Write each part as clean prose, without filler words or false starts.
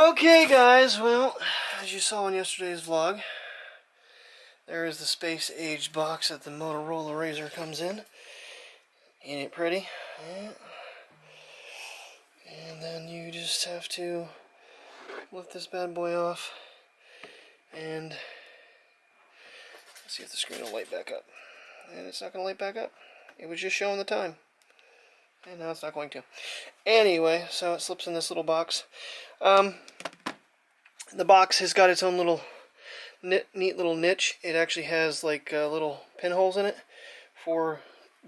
Okay guys, well, as you saw in yesterday's vlog, there is the space-aged box that the Motorola Razr comes in. Ain't it pretty? Yeah. And then you just have to lift this bad boy off and let's see if the screen will light back up. And it's not going to light back up. It was just showing the time. And now it's not going to. Anyway, so it slips in this little box. The box has got its own little neat little niche. It actually has like little pinholes in it for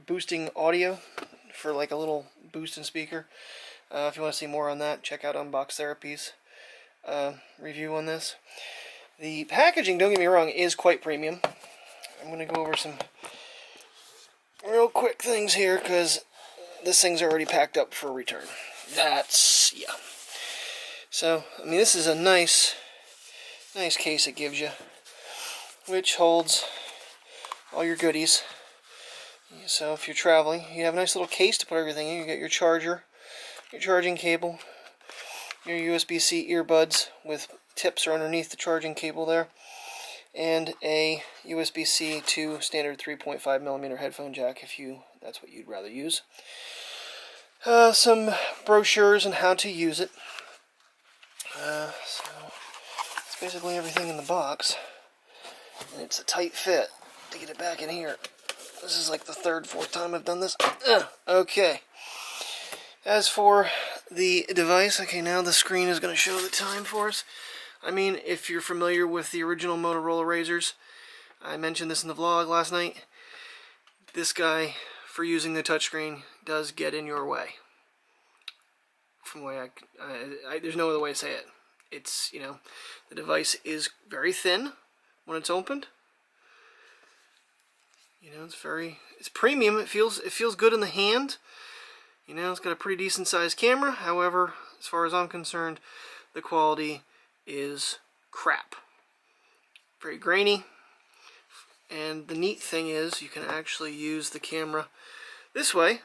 boosting audio, for like a little boost in speaker. If you want to see more on that, check out Unbox Therapy's review on this. The packaging, don't get me wrong, is quite premium. I'm going to go over some real quick things here because this thing's already packed up for return. That's, yeah. So, I mean, this is a nice case it gives you, which holds all your goodies. So if you're traveling, you have a nice little case to put everything in. You get your charger, your charging cable, your USB-C earbuds with tips are underneath the charging cable there, and a USB-C to standard 3.5mm headphone jack if that's what you'd rather use. Some brochures on how to use it. So it's basically everything in the box, and it's a tight fit to get it back in here. This is like the third, fourth time I've done this. Okay. As for the device, okay, now the screen is going to show the time for us. I mean, if you're familiar with the original Motorola Razrs, I mentioned this in the vlog last night, this guy, for using the touchscreen, does get in your way. From the way there's no other way to say it. It's, you know, the device is very thin when it's opened. You know, it's premium. It feels good in the hand. You know, it's got a pretty decent sized camera. However, as far as I'm concerned, the quality is crap. Very grainy. And the neat thing is you can actually use the camera this way.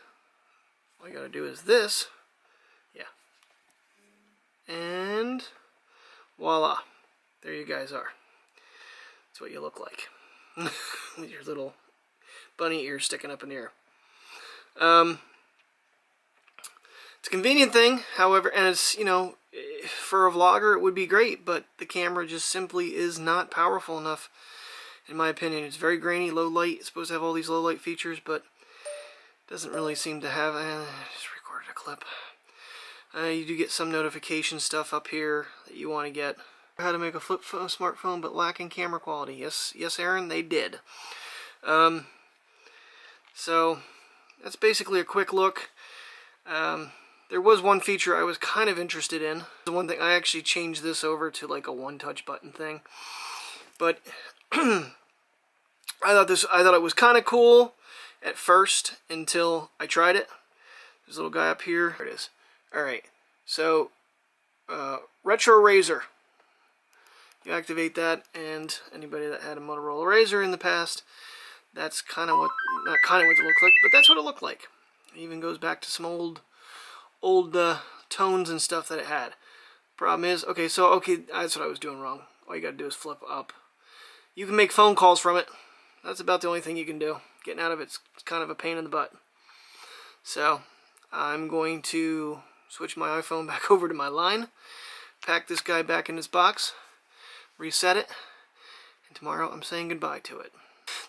All you gotta do is this. Yeah. And voila. There you guys are. That's what you look like. With your little bunny ears sticking up in the air. It's a convenient thing, however, and it's, you know, for a vlogger it would be great, but the camera just simply is not powerful enough, in my opinion. It's very grainy, low light. It's supposed to have all these low light features, but doesn't really seem to have. Just recorded a clip. You do get some notification stuff up here that you want to get. How to make a flip phone, smartphone, but lacking camera quality. Yes, Aaron, they did. So that's basically a quick look. There was one feature I was kind of interested in. The one thing, I actually changed this over to like a one-touch button thing, but I thought it was kind of cool at first until I tried it. There's a little guy up here. There it is. All right. So retro Razr. You activate that, and anybody that had a Motorola Razr in the past, that's kind of what, not kind of what it looked like, but that's what it looked like. It even goes back to some old tones and stuff that it had. Problem is, okay, that's what I was doing wrong. All you gotta do is flip up. You can make phone calls from it. That's about the only thing you can do. Getting out of it's kind of a pain in the butt. So I'm going to switch my iPhone back over to my line, pack this guy back in his box, reset it, and tomorrow I'm saying goodbye to it.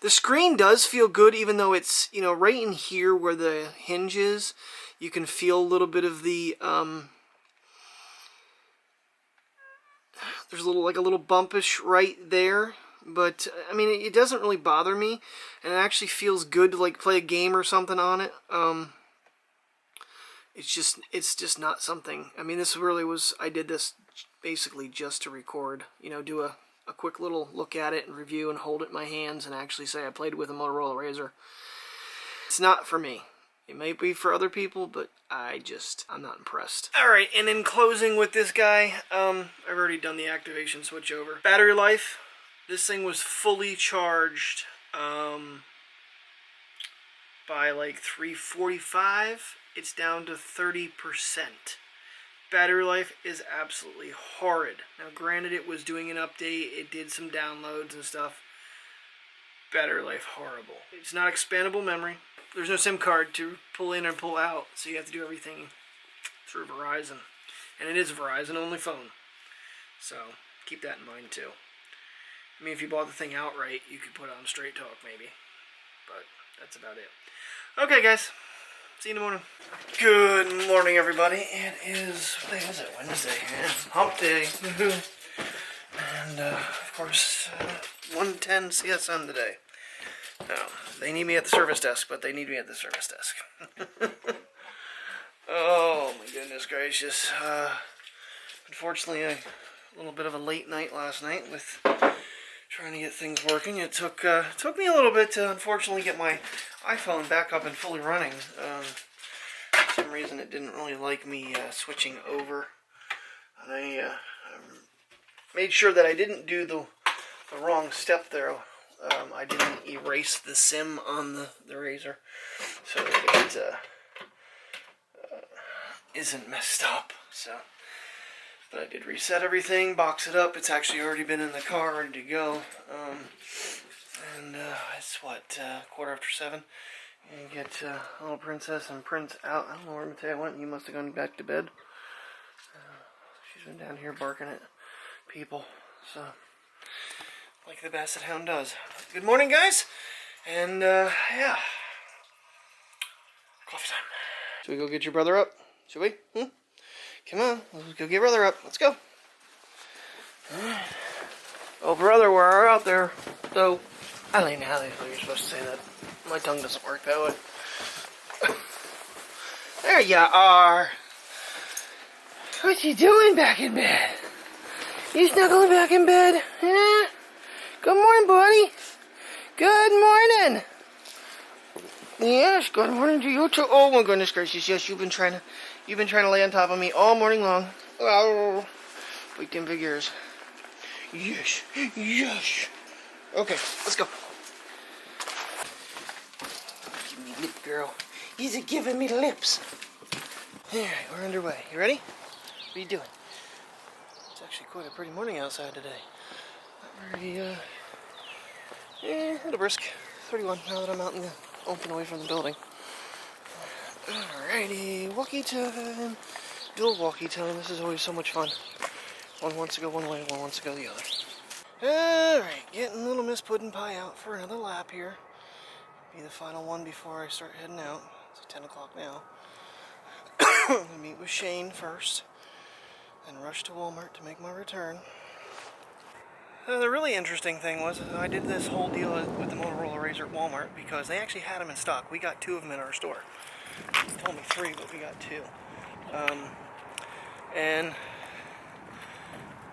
The screen does feel good, even though it's, you know, right in here where the hinge is, you can feel a little bit of the, there's a little bumpish right there, but, I mean, it doesn't really bother me, and it actually feels good to, like, play a game or something on it. It's just not something, I mean, this really was, I did this basically just to record, you know, do a quick little look at it and review and hold it in my hands and actually say I played with a Motorola Razr. It's not for me. It might be for other people, but I'm not impressed. Alright, and in closing with this guy, I've already done the activation switch over. Battery life, this thing was fully charged by like 3:45. It's down to 30% battery life is absolutely horrid. Now granted, it was doing an update, it did some downloads and stuff. Battery life horrible. It's not expandable memory. There's no SIM card to pull in or pull out, so you have to do everything through Verizon. And it is a Verizon only phone. So keep that in mind too. I mean, if you bought the thing outright, you could put it on Straight Talk maybe. But that's about it. Okay guys, see you in the morning. Good morning everybody. It is, what day is it? Wednesday. Yeah, hump day. And of course, 1:10 CSM today. Now, they need me at the service desk, but they need me at the service desk. Oh my goodness gracious. Unfortunately, a little bit of a late night last night with trying to get things working. It took me a little bit to unfortunately get my iPhone back up and fully running. For some reason it didn't really like me switching over. And I made sure that I didn't do the wrong step there. I didn't erase the SIM on the Razr, so it isn't messed up. So, but I did reset everything, box it up. It's actually already been in the car, ready to go. And it's what, 7:15. And get little princess and prince out. I don't know where Mateo went. He must have gone back to bed. She's been down here barking at people. So, like the basset hound does. Good morning, guys. And yeah, coffee time. Should we go get your brother up? Should we? Come on, let's go get brother up. Let's go. Oh, brother, we're out there. So, I don't even know how you're supposed to say that. My tongue doesn't work that way. There you are. What you doing back in bed? You snuggling back in bed? Yeah? Good morning, buddy. Good morning. Yes, good morning to you too. Oh my goodness gracious! Yes, you've been trying to lay on top of me all morning long. Oh, wait them big ears. Yes, yes. Okay, let's go. Give me lip, girl. He's giving me lips. All right, we're underway. You ready? What are you doing? It's actually quite a pretty morning outside today. Not very, yeah, a little brisk. 31 now that I'm out in the open away from the building. Alrighty, walkie time. Dual walkie time. This is always so much fun. One wants to go one way, one wants to go the other. Alright, getting little Miss Puddin' Pie out for another lap here. Be the final one before I start heading out. It's 10 o'clock now. I'm going to meet with Shane first. Then rush to Walmart to make my return. The really interesting thing was I did this whole deal with the Motorola Razr at Walmart because they actually had them in stock. We got 2 of them in our store. They told me 3, but we got 2. And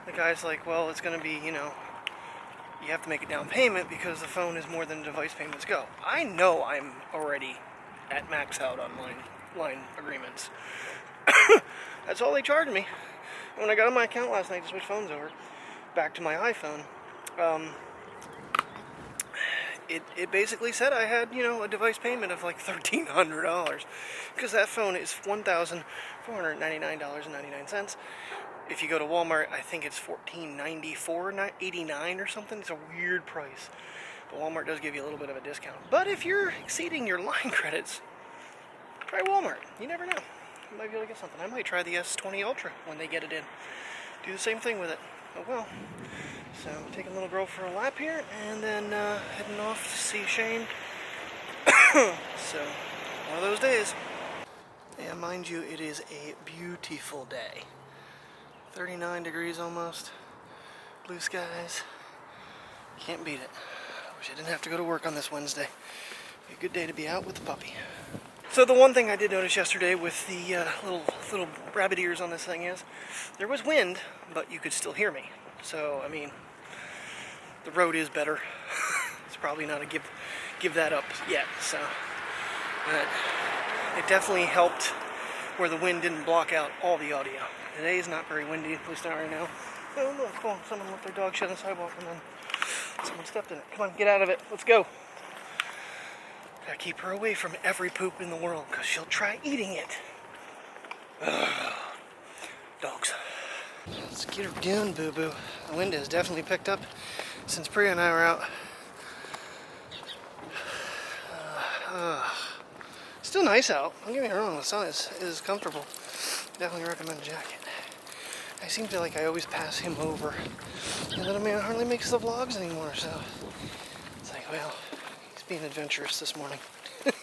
the guy's like, well, it's going to be, you know, you have to make a down payment because the phone is more than device payments go. I know I'm already at max out on line agreements. That's all they charged me. When I got on my account last night to switch phones over back to my iPhone, it basically said I had, you know, a device payment of like $1,300 because that phone is $1,499.99. If you go to Walmart, I think it's $1,494.89 or something. It's a weird price, but Walmart does give you a little bit of a discount. But if you're exceeding your line credits, try Walmart. You never know. You might be able to get something. I might try the S20 Ultra when they get it in. Do the same thing with it. Oh well. So I'm taking little girl for a lap here, and then heading off to see Shane. So, one of those days. Yeah, mind you, it is a beautiful day. 39 degrees almost. Blue skies. Can't beat it. I wish I didn't have to go to work on this Wednesday. Be a good day to be out with the puppy. So the one thing I did notice yesterday with the little rabbit ears on this thing is there was wind, but you could still hear me. So I mean, the road is better. It's probably not a give that up yet. So, but it definitely helped where the wind didn't block out all the audio. Today is not very windy, at least not right now. Oh look, cool. Someone left their dog shit on the sidewalk and then someone stepped in it. Come on, get out of it. Let's go. Gotta keep her away from every poop in the world, because she'll try eating it. Ugh. Dogs. Let's get her down, boo-boo. The wind has definitely picked up since Priya and I were out. Still nice out. Don't get me wrong, the sun is comfortable. Definitely recommend a jacket. I seem to like I always pass him over. And then I mean, hardly makes the vlogs anymore, so it's like, well, he's being adventurous this morning.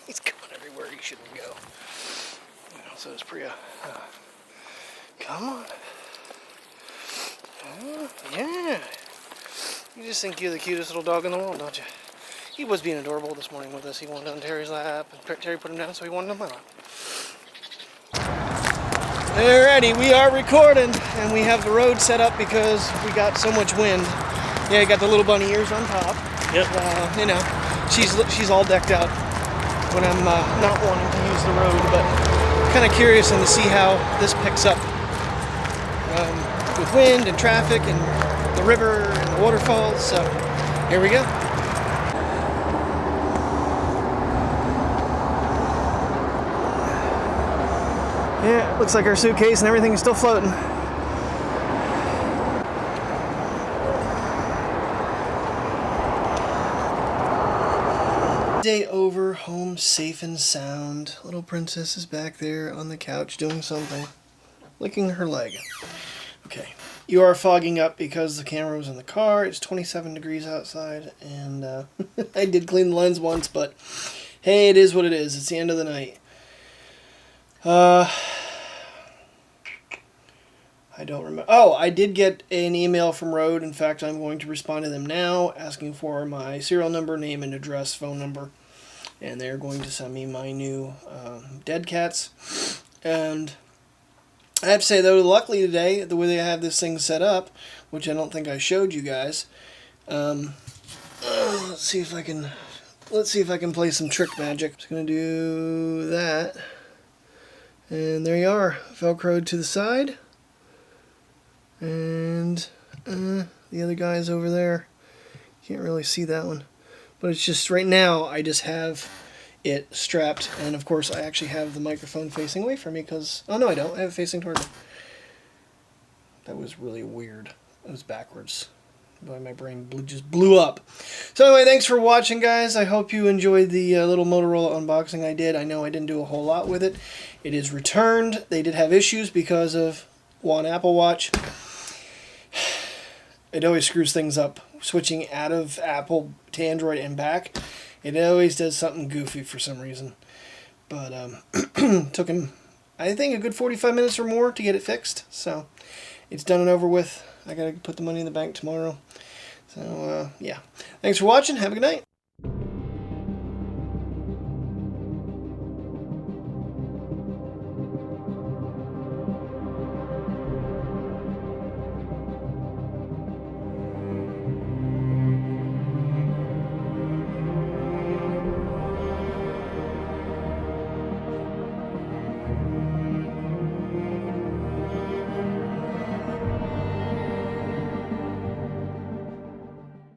He's going everywhere he shouldn't go. You know, so is Priya. Come on. Yeah. You just think you're the cutest little dog in the world, don't you? He was being adorable this morning with us. He wanted on Terry's lap, and Terry put him down, so he wanted on my lap. Alrighty, we are recording, and we have the road set up because we got so much wind. Yeah, you got the little bunny ears on top. Yep. You know, she's all decked out when I'm not wanting to use the road, but kind of curious and to see how this picks up with wind and traffic and the river and the waterfalls. So here we go. Yeah, looks like our suitcase and everything is still floating. Day over, home safe and sound. Little princess is back there on the couch doing something. Licking her leg. Okay. You are fogging up because the camera was in the car. It's 27 degrees outside, and I did clean the lens once, but hey, it is what it is. It's the end of the night. I don't remember. Oh, I did get an email from Rode. In fact, I'm going to respond to them now, asking for my serial number, name and address, phone number, and they're going to send me my new dead cats. And I have to say, though, luckily today, the way they have this thing set up, which I don't think I showed you guys. Let's see if I can play some trick magic. Just gonna do that, and there you are, Velcroed to the side. And the other guy's over there. Can't really see that one, but it's just right now I just have it strapped, and of course I actually have the microphone facing away from me because, oh no I don't, I have it facing toward me. That was really weird. It was backwards. Boy, my brain just blew up. So anyway, thanks for watching, guys. I hope you enjoyed the little Motorola unboxing I did. I know I didn't do a whole lot with it. It is returned. They did have issues because of one Apple Watch. It always screws things up. Switching out of Apple to Android and back, it always does something goofy for some reason. But took him, I think, a good 45 minutes or more to get it fixed. So it's done and over with. I gotta put the money in the bank tomorrow. So yeah. Thanks for watching. Have a good night.